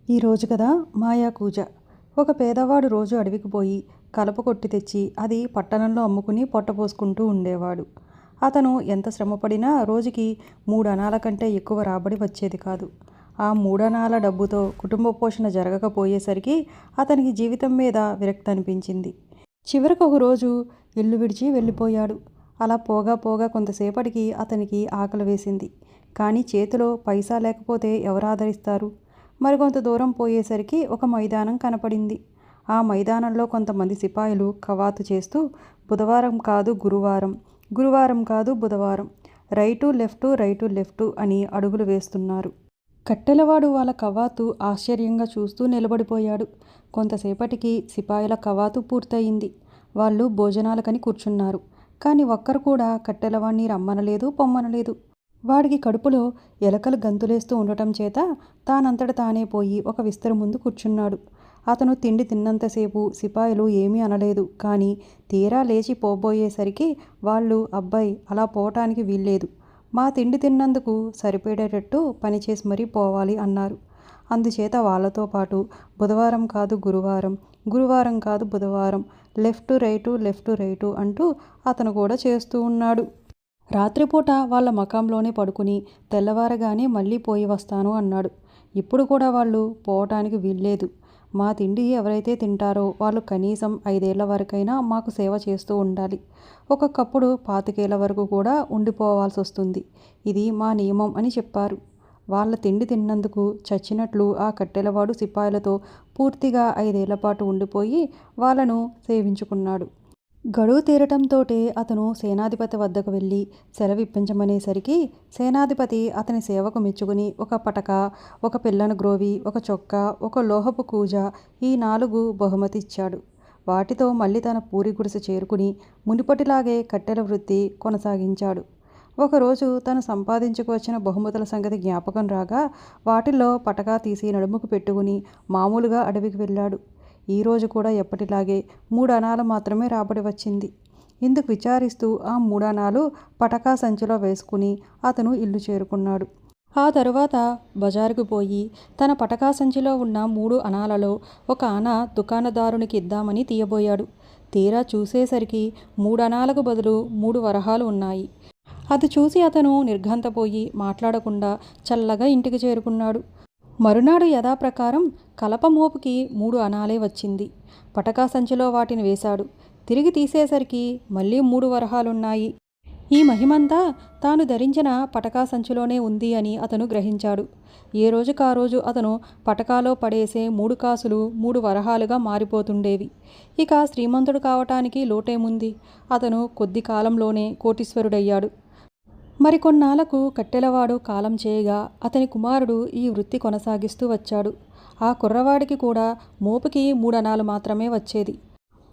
ఈరోజు కదా మాయా కూజ. ఒక పేదవాడు రోజు అడవికి పోయి కలప కొట్టి తెచ్చి అది పట్టణంలో అమ్ముకుని పొట్టపోసుకుంటూ ఉండేవాడు. అతను ఎంత శ్రమపడినా రోజుకి 3 అణాల కంటే ఎక్కువ రాబడి వచ్చేది కాదు. ఆ 3 అణాల డబ్బుతో కుటుంబ పోషణ జరగకపోయేసరికి అతనికి జీవితం మీద విరక్తి అనిపించింది. చివరికి ఒక రోజు ఇల్లు విడిచి వెళ్ళిపోయాడు. అలా పోగా పోగా కొంతసేపటికి అతనికి ఆకలి వేసింది. కానీ చేతిలో పైసా లేకపోతే ఎవరు ఆదరిస్తారు? మరికొంత దూరం పోయేసరికి ఒక మైదానం కనపడింది. ఆ మైదానంలో కొంతమంది సిపాయిలు కవాతు చేస్తూ బుధవారం కాదు గురువారం, గురువారం కాదు బుధవారం, రైటు లెఫ్టు రైటు లెఫ్టు అని అడుగులు వేస్తున్నారు. కట్టెలవాడు వాళ్ళ కవాతు ఆశ్చర్యంగా చూస్తూ నిలబడిపోయాడు. కొంతసేపటికి సిపాయిల కవాతు పూర్తయింది. వాళ్ళు భోజనాలకని కూర్చున్నారు. కానీ ఒక్కరు కూడా కట్టెలవాడిని రమ్మనలేదు, పొమ్మనలేదు. వాడికి కడుపులో ఎలకలు గంతులేస్తూ ఉండటం చేత తానంతట తానే పోయి ఒక విస్తరు ముందు కూర్చున్నాడు. అతను తిండి తిన్నంతసేపు సిపాయిలు ఏమీ అనలేదు. కానీ తీరా లేచి పోబోయేసరికి వాళ్ళు, అబ్బాయి అలా పోవటానికి వీల్లేదు, మా తిండి తిన్నందుకు సరిపడేటట్టు పనిచేసి మరీ పోవాలి అన్నారు. అందుచేత వాళ్ళతో పాటు బుధవారం కాదు గురువారం, గురువారం కాదు బుధవారం, లెఫ్ట్ రైటు అంటూ అతను కూడా చేస్తూ ఉన్నాడు. రాత్రిపూట వాళ్ళ మకాంలోనే పడుకుని తెల్లవారగానే మళ్ళీ పోయి వస్తాను అన్నాడు. ఇప్పుడు కూడా వాళ్ళు పోవటానికి వీల్లేదు. మా తిండి ఎవరైతే తింటారో వాళ్ళు కనీసం 5 ఏళ్ల వరకైనా మాకు సేవ చేస్తూ ఉండాలి. ఒక్కొక్కప్పుడు 25 ఏళ్ల వరకు కూడా ఉండిపోవాల్సి వస్తుంది. ఇది మా నియమం అని చెప్పారు. వాళ్ళ తిండి తిన్నందుకు చచ్చినట్లు ఆ కట్టెలవాడు సిపాయిలతో పూర్తిగా 5 ఏళ్ల పాటు ఉండిపోయి వాళ్ళను సేవించుకున్నాడు. గడువు తీరటంతోటే అతను సేనాధిపతి వద్దకు వెళ్ళి సెలవిప్పించమనేసరికి సేనాధిపతి అతని సేవకు మెచ్చుకుని ఒక పటక, ఒక పిల్లను గ్రోవి, ఒక చొక్కా, ఒక లోహపు కూజ, ఈ 4 బహుమతి ఇచ్చాడు. వాటితో మళ్ళీ తన పూరి గుడిసె చేరుకుని మునుపటిలాగే కట్టెల వృత్తి కొనసాగించాడు. ఒకరోజు తను సంపాదించుకువచ్చిన బహుమతుల సంగతి జ్ఞాపకం రాగా వాటిల్లో పటకా తీసి నడుముకు పెట్టుకుని మామూలుగా అడవికి వెళ్ళాడు. ఈరోజు కూడా ఎప్పటిలాగే 3 అణాలు మాత్రమే రాబడి వచ్చింది. ఇందుకు విచారిస్తూ ఆ 3 అణాలు పటకా సంచిలో వేసుకుని అతను ఇల్లు చేరుకున్నాడు. ఆ తరువాత బజారుకు పోయి తన పటకా సంచిలో ఉన్న 3 అణాలలో ఒక అణ దుకాణదారునికి ఇద్దామని తీయబోయాడు. తీరా చూసేసరికి 3 అణాలకు బదులు 3 వరహాలు ఉన్నాయి. అది చూసి అతను నిర్ఘాంతపోయి మాట్లాడకుండా చల్లగా ఇంటికి చేరుకున్నాడు. మరునాడు యథాప్రకారం కలప మోపుకి 3 అణాలే వచ్చింది. పటకా సంచిలో వాటిని వేశాడు. తిరిగి తీసేసరికి మళ్ళీ 3 వరహాలున్నాయి. ఈ మహిమంతా తాను ధరించిన పటకా సంచిలోనే ఉంది అని అతను గ్రహించాడు. ఏ రోజుకా రోజు అతను పటకాలో పడేసే 3 కాసులు 3 వరహాలుగా మారిపోతుండేవి. ఇక శ్రీమంతుడు కావటానికి లోటేముంది? అతను కొద్ది కాలంలోనే కోటీశ్వరుడయ్యాడు. మరికొన్నాళ్లకు కట్టెలవాడు కాలం చేయగా అతని కుమారుడు ఈ వృత్తి కొనసాగిస్తూ వచ్చాడు. ఆ కుర్రవాడికి కూడా మోపుకి 3 అణాలు మాత్రమే వచ్చేది.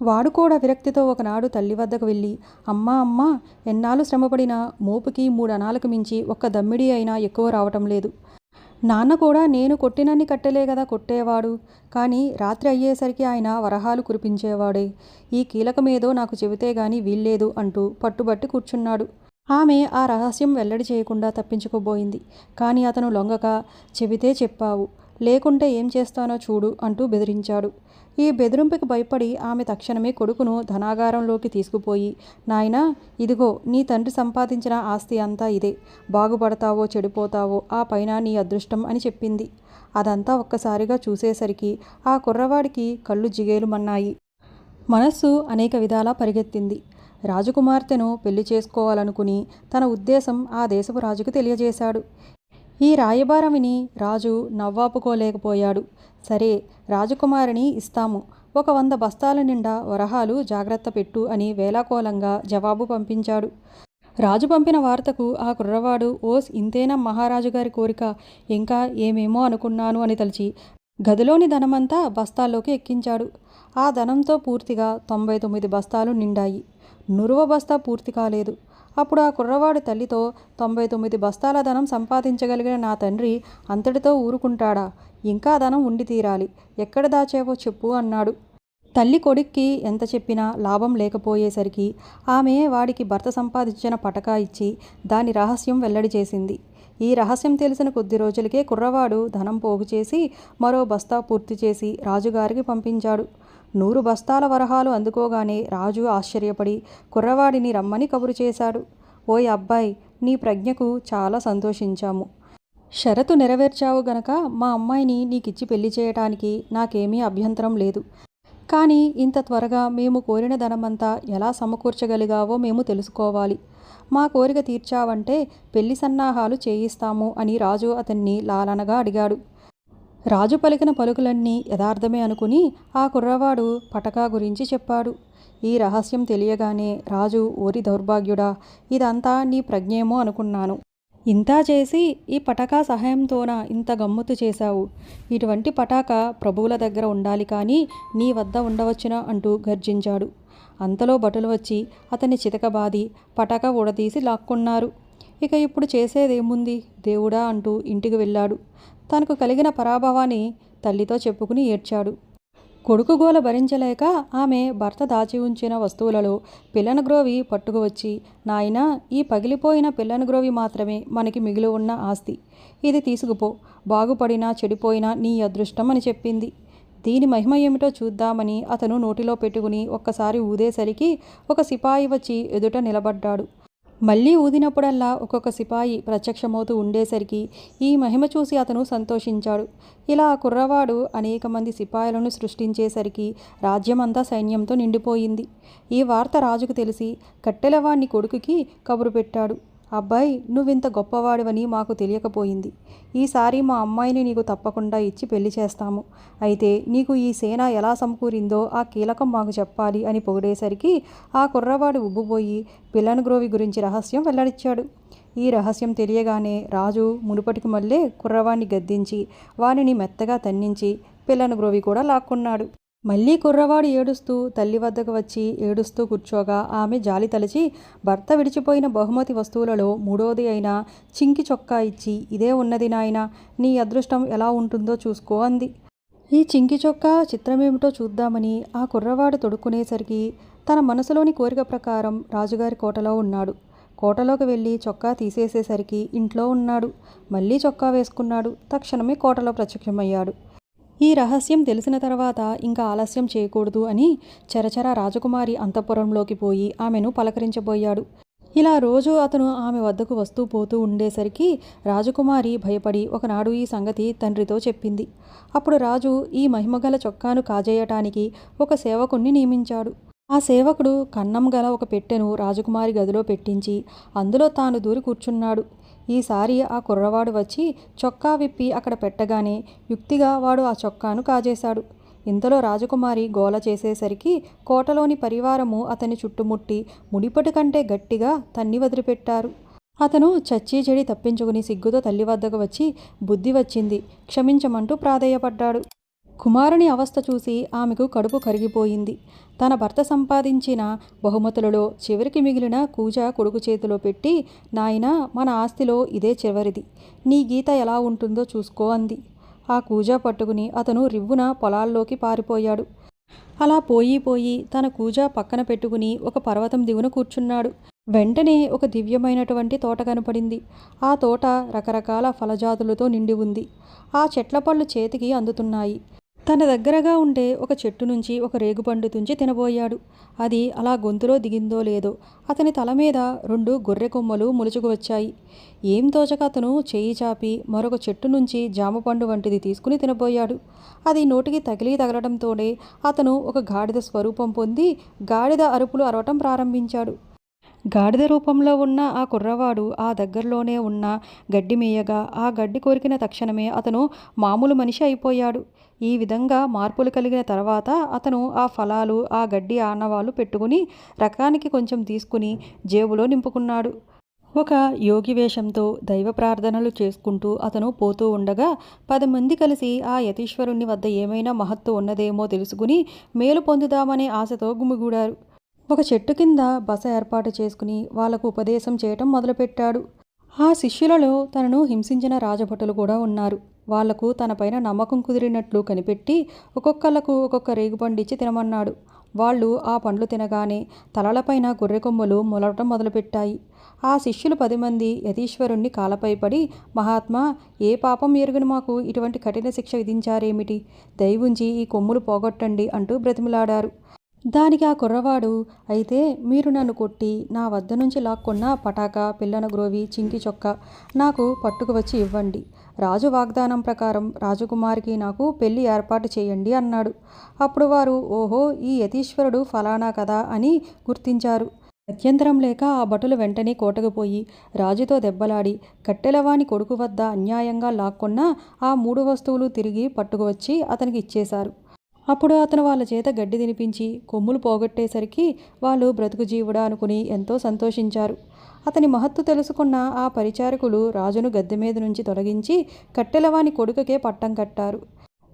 వాడు కూడా విరక్తితో ఒకనాడు తల్లి వద్దకు వెళ్ళి, అమ్మా అమ్మా, ఎన్నాళ్ళు శ్రమపడినా మోపుకి 3 అణాలకు మించి ఒక్క దమ్మిడి అయినా ఎక్కువ రావటం లేదు. నాన్న కూడా నేను కొట్టినన్ని కట్టెలే కదా కొట్టేవాడు. కానీ రాత్రి అయ్యేసరికి ఆయన వరహాలు కురిపించేవాడే. ఈ కీలకమేదో నాకు చెబితే గాని వీల్లేదు అంటూ పట్టుబట్టి కూర్చున్నాడు. ఆమె ఆ రహస్యం వెల్లడి చేయకుండా తప్పించుకోబోయింది. కానీ అతను లొంగక, చెబితే చెప్పావు, లేకుంటే ఏం చేస్తానో చూడు అంటూ బెదిరించాడు. ఈ బెదిరింపుకి భయపడి ఆమె తక్షణమే కొడుకును ధనాగారంలోకి తీసుకుపోయి, నాయనా, ఇదిగో నీ తండ్రి సంపాదించిన ఆస్తి అంతా ఇదే. బాగుపడతావో చెడిపోతావో ఆ పైన నీ అదృష్టం అని చెప్పింది. అదంతా ఒక్కసారిగా చూసేసరికి ఆ కుర్రవాడికి కళ్ళు జిగేలుమన్నాయి. మనస్సు అనేక విధాలా పరిగెత్తింది. రాజకుమార్తెను పెళ్లి చేసుకోవాలనుకుని తన ఉద్దేశం ఆ దేశపు రాజుకు తెలియజేశాడు. ఈ రాయబారం విని రాజు నవ్వాపుకోలేకపోయాడు. సరే, రాజకుమారిని ఇస్తాము, ఒక 100 బస్తాల నిండా వరహాలు జాగ్రత్త పెట్టు అని వేళాకోళంగా జవాబు పంపించాడు. రాజు పంపిన వార్తకు ఆ కుర్రవాడు, ఓస్ ఇంతేనా మహారాజు గారి కోరిక, ఇంకా ఏమేమో అనుకున్నాను అని తలచి గదిలోని ధనమంతా బస్తాల్లోకి ఎక్కించాడు. ఆ ధనంతో పూర్తిగా 99 బస్తాలు నిండాయి. 100వ బస్తా పూర్తి కాలేదు. అప్పుడు ఆ కుర్రవాడు తల్లితో, 99 బస్తాల ధనం సంపాదించగలిగిన నా తండ్రి అంతటితో ఊరుకుంటాడా? ఇంకా ధనం ఉండి తీరాలి. ఎక్కడ దాచావో చెప్పు అన్నాడు. తల్లి కొడుక్కి ఎంత చెప్పినా లాభం లేకపోయేసరికి ఆమె వాడికి భర్త సంపాదించిన పటకా ఇచ్చి దాని రహస్యం వెల్లడి చేసింది. ఈ రహస్యం తెలిసిన కొద్ది రోజులకే కుర్రవాడు ధనం పోగు చేసి మరో బస్తా పూర్తి చేసి రాజుగారికి పంపించాడు. 100 బస్తాల వరహాలు అందుకోగానే రాజు ఆశ్చర్యపడి కుర్రవాడిని రమ్మని కబురు చేశాడు. ఓయ్ అబ్బాయి, నీ ప్రజ్ఞకు చాలా సంతోషించాము. షరతు నెరవేర్చావు గనక మా అమ్మాయిని నీకిచ్చి పెళ్లి చేయటానికి నాకేమీ అభ్యంతరం లేదు. కానీ ఇంత త్వరగా మేము కోరిన ధనమంతా ఎలా సమకూర్చగలిగావో మేము తెలుసుకోవాలి. మా కోరిక తీర్చావంటే పెళ్లి సన్నాహాలు చేయిస్తాము అని రాజు అతన్ని లాలనగా అడిగాడు. రాజు పలికిన పలుకులన్నీ యథార్థమే అనుకుని ఆ కుర్రవాడు పటకా గురించి చెప్పాడు. ఈ రహస్యం తెలియగానే రాజు, ఓరి దౌర్భాగ్యుడా, ఇదంతా నీ ప్రజ్ఞేమో అనుకున్నాను. ఇంతా చేసి ఈ పటాకా సహాయంతోనా ఇంత గమ్మత్తు చేశావు? ఇటువంటి పటాకా ప్రభువుల దగ్గర ఉండాలి కానీ నీ వద్ద ఉండవచ్చునా అంటూ గర్జించాడు. అంతలో భటులు వచ్చి అతన్ని చితకబాది పటాకా ఊడదీసి లాక్కున్నారు. ఇక ఇప్పుడు చేసేదేముంది దేవుడా అంటూ ఇంటికి వెళ్ళాడు. తనకు కలిగిన పరాభవాన్ని తల్లితో చెప్పుకుని ఏడ్చాడు. కొడుకు గోల భరించలేక ఆమె భర్త దాచి ఉంచిన వస్తువులలో పిల్లనగ్రోవి పట్టుకువచ్చి, నాయనా, ఈ పగిలిపోయిన పిల్లనగ్రోవి మాత్రమే మనకి మిగిలి ఉన్న ఆస్తి. ఇది తీసుకుపో. బాగుపడినా చెడిపోయినా నీ అదృష్టం అని చెప్పింది. దీని మహిమ ఏమిటో చూద్దామని అతను నోటిలో పెట్టుకుని ఒక్కసారి ఊదేసరికి ఒక సిపాయి వచ్చి ఎదుట నిలబడ్డాడు. మళ్ళీ ఊదినప్పుడల్లా ఒక్కొక్క సిపాయి ప్రత్యక్షమవుతూ ఉండేసరికి ఈ మహిమ చూసి అతను సంతోషించాడు. ఇలా కుర్రవాడు అనేక మంది సిపాయిలను సృష్టించేసరికి రాజ్యమంతా సైన్యంతో నిండిపోయింది. ఈ వార్త రాజుకు తెలిసి కట్టెలవాణ్ణి కొడుకుకి కబురు పెట్టాడు. అబ్బాయి, నువ్వింత గొప్పవాడివని మాకు తెలియకపోయింది. ఈసారి మా అమ్మాయిని నీకు తప్పకుండా ఇచ్చి పెళ్లి చేస్తాము. అయితే నీకు ఈ సేన ఎలా సమకూరిందో ఆ కీలకం మాకు చెప్పాలి అని పొగిడేసరికి ఆ కుర్రవాడు ఉబ్బుపోయి పిల్లనగ్రోవి గురించి రహస్యం వెల్లడిచ్చాడు. ఈ రహస్యం తెలియగానే రాజు మునుపటికి మళ్ళీ కుర్రవాణ్ణి గద్దించి వానిని మెత్తగా తన్నించి పిల్లనగ్రోవి కూడా లాక్కున్నాడు. మళ్ళీ కుర్రవాడు ఏడుస్తూ తల్లి వద్దకు వచ్చి ఏడుస్తూ కూర్చోగా ఆమె జాలి తలచి భర్త విడిచిపోయిన బహుమతి వస్తువులలో 3వది అయిన చింకి చొక్కా ఇచ్చి, ఇదే ఉన్నది నాయనా, నీ అదృష్టం ఎలా ఉంటుందో చూసుకో అంది. ఈ చింకి చొక్కా చిత్రమేమిటో చూద్దామని ఆ కుర్రవాడు తొడుక్కునేసరికి తన మనసులోని కోరిక ప్రకారం రాజుగారి కోటలో ఉన్నాడు. కోటలోకి వెళ్ళి చొక్కా తీసేసేసరికి ఇంట్లో ఉన్నాడు. మళ్ళీ చొక్కా వేసుకున్నాడు. తక్షణమే కోటలో ప్రత్యక్షమయ్యాడు. ఈ రహస్యం తెలిసిన తర్వాత ఇంకా ఆలస్యం చేయకూడదు అని చరచర రాజకుమారి అంతఃపురంలోకి పోయి ఆమెను పలకరించబోయాడు. ఇలా రోజు అతను ఆమె వద్దకు వస్తూ పోతూ ఉండేసరికి రాజకుమారి భయపడి ఒకనాడు ఈ సంగతి తండ్రితో చెప్పింది. అప్పుడు రాజు ఈ మహిమగల చొక్కాను కాజేయటానికి ఒక సేవకుణ్ణి నియమించాడు. ఆ సేవకుడు కన్నం గల ఒక పెట్టెను రాజకుమారి గదిలో పెట్టించి అందులో తాను దూరి కూర్చున్నాడు. ఈసారి ఆ కుర్రవాడు వచ్చి చొక్కా విప్పి అక్కడ పెట్టగానే యుక్తిగా వాడు ఆ చొక్కాను కాజేశాడు. ఇంతలో రాజకుమారి గోల చేసేసరికి కోటలోని పరివారము అతన్ని చుట్టుముట్టి ముడిపటి కంటే గట్టిగా తన్ని వదిలిపెట్టారు. అతను చచ్చి చెడి తప్పించుకుని సిగ్గుతో తల్లి వద్దకు వచ్చి బుద్ధి వచ్చింది, క్షమించమంటూ ప్రాధేయపడ్డాడు. కుమారుని అవస్థ చూసి ఆమెకు కడుపు కరిగిపోయింది. తన భర్త సంపాదించిన బహుమతులలో చివరికి మిగిలిన కూజ కొడుకు చేతిలో పెట్టి, నాయనా, మన ఆస్తిలో ఇదే చివరిది. నీ గీత ఎలా ఉంటుందో చూసుకో అంది. ఆ కూజ పట్టుకుని అతను రివ్వున పొలాల్లోకి పారిపోయాడు. అలా పోయి తన కూజ పక్కన పెట్టుకుని ఒక పర్వతం దిగున కూర్చున్నాడు. వెంటనే ఒక దివ్యమైనటువంటి తోట కనపడింది. ఆ తోట రకరకాల ఫలజాతులతో నిండి ఉంది. ఆ చెట్ల పళ్ళు చేతికి అందుతున్నాయి. తన దగ్గరగా ఉండే ఒక చెట్టు నుంచి ఒక రేగుపండు తుంచి తినబోయాడు. అది అలా గొంతులో దిగిందో లేదో అతని తల మీద 2 గొర్రె కొమ్మలు ములుచుకు వచ్చాయి. ఏం తోచక అతను చేయి చాపి మరొక చెట్టు నుంచి జామపండు వంటిది తీసుకుని తినబోయాడు. అది నోటికి తగలడంతోనే అతను ఒక గాడిద స్వరూపం పొంది గాడిద అరుపులు అరవటం ప్రారంభించాడు. గాడిద రూపంలో ఉన్న ఆ కుర్రవాడు ఆ దగ్గరలోనే ఉన్న గడ్డి మేయగా ఆ గడ్డి కొరికిన తక్షణమే అతను మామూలు మనిషి అయిపోయాడు. ఈ విధంగా మార్పులు కలిగిన తర్వాత అతను ఆ ఫలాలు, ఆ గడ్డి ఆనవాలు పెట్టుకుని రకానికి కొంచెం తీసుకుని జేబులో నింపుకున్నాడు. ఒక యోగి వేషంతో దైవ ప్రార్థనలు చేసుకుంటూ అతను పోతూ ఉండగా 10 మంది కలిసి ఆ యతీశ్వరుని వద్ద ఏమైనా మహత్తు ఉన్నదేమో తెలుసుకుని మేలు పొందుదామనే ఆశతో గుమిగూడారు. ఒక చెట్టు కింద బస ఏర్పాటు చేసుకుని వాళ్లకు ఉపదేశం చేయటం మొదలుపెట్టాడు. ఆ శిష్యులలో తనను హింసించిన రాజభటులు కూడా ఉన్నారు. వాళ్లకు తనపైన నమ్మకం కుదిరినట్లు కనిపెట్టి ఒక్కొక్కళ్లకు ఒక్కొక్క రేగుపండిచ్చి తినమన్నాడు. వాళ్ళు ఆ పండ్లు తినగానే తలలపైన గొర్రె కొమ్ములు మొలవటం మొదలుపెట్టాయి. ఆ శిష్యులు 10 మంది యతీశ్వరుణ్ణి కాళ్ళపై పడి, మహాత్మా, ఏ పాపం ఎరుగని మాకు ఇటువంటి కఠిన శిక్ష విధించారేమిటి? దయవుంచి ఈ కొమ్ములు పోగొట్టండి అంటూ బ్రతిమిలాడారు. దానికి ఆ కుర్రవాడు, అయితే మీరు నన్ను కొట్టి నా వద్ద నుంచి లాక్కున్న పటాకా, పిల్లన గ్రోవి, చింకి చొక్కా నాకు పట్టుకు వచ్చి ఇవ్వండి. రాజు వాగ్దానం ప్రకారం రాజకుమారికి నాకు పెళ్లి ఏర్పాటు చేయండి అన్నాడు. అప్పుడు వారు, ఓహో, ఈ యతీశ్వరుడు ఫలానా కదా అని గుర్తించారు. గత్యంతరం లేక ఆ భటులు వెంటనే కోటకు పోయి రాజుతో దెబ్బలాడి కట్టెలవాని కొడుకు వద్ద అన్యాయంగా లాక్కున్న ఆ 3 వస్తువులు తిరిగి పట్టుకువచ్చి అతనికి ఇచ్చేశారు. అప్పుడు అతను వాళ్ళ చేత గడ్డి తినిపించి కొమ్ములు పోగొట్టేసరికి వాళ్ళు బ్రతుకు జీవుడా అనుకుని ఎంతో సంతోషించారు. అతని మహత్తు తెలుసుకున్న ఆ పరిచారకులు రాజును గద్దె మీద నుంచి తొలగించి కట్టెలవాని కొడుకుకే పట్టం కట్టారు.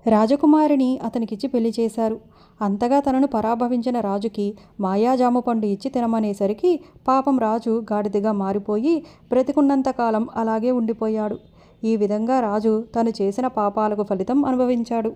రాజకుమారిని అతనికిచ్చి పెళ్లి చేశారు. అంతగా తనను పరాభవించిన రాజుకి మాయాజాము పండు ఇచ్చి తినమనేసరికి పాపం రాజు గాడిదగా మారిపోయి బ్రతికున్నంతకాలం అలాగే ఉండిపోయాడు. ఈ విధంగా రాజు తను చేసిన పాపాలకు ఫలితం అనుభవించాడు.